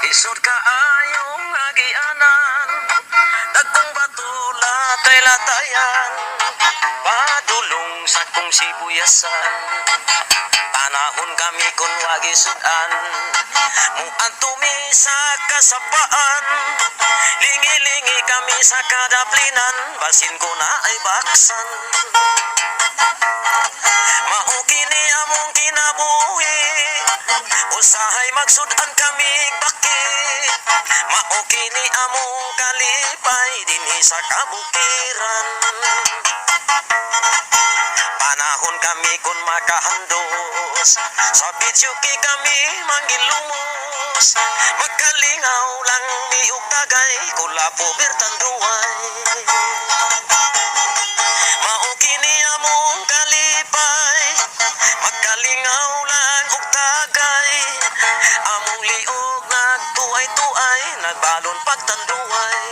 Isod ka ayong agianan, dagkong bato latay-latayan, padulong sa kong sibuyasan. Panahon kami kun wagi sudan, mung antumi sa kasapaan, lingi-lingi kami sa kadaplinan, basin ko na ay baksan. Mao kini among kinabuhi, usahay magsudan kami baki. Mao kini among kalipay dinhi sa kabukiran. Panahon kami kun makahandos, sa video kami manggilumos. Magkalingaw lang ni ug tagay, kula po birtan duway. Mao kini among kalipay, magkalingaw lang ug tagay. Among liog nagtuay-tuay, nagbalon pagtanduay.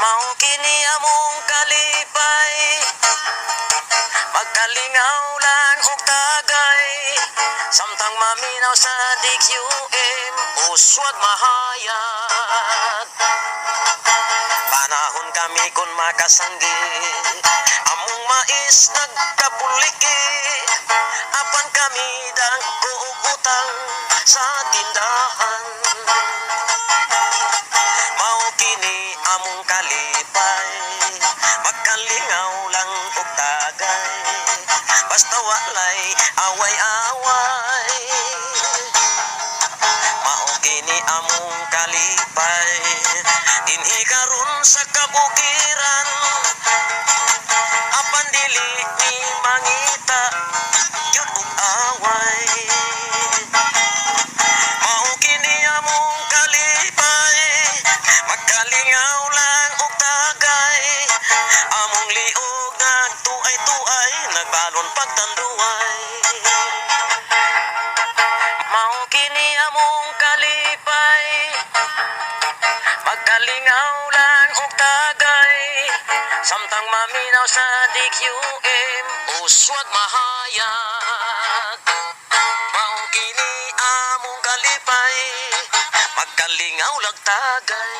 Mao kini among kalipay, magkalingaw lang ug tagay. Samtang maminaw sa DQM, uswag mahayag. Panahon kami kun makasanggi, among mais nagkapuliki. Apan kami dangko og utang sa tindahan. Mao kini among kalipay, magkalingaw lang ug tagay. Basta walay away-away. Mao kini among kalipay, dinhi karon sa kabukiran. Apan dili ni mangita gyud og away. Mao kini among kalipay, magkalingaw lang ug tagay. Among liog nagtuay-tuay, nagbalon pagtanduay. Mao kini among kalipay, magkalingaw lang ug tagay. Samtang maminaw sa DQM, uswag mahayag. Mao kini among kalipay, magkalingaw lang tagay.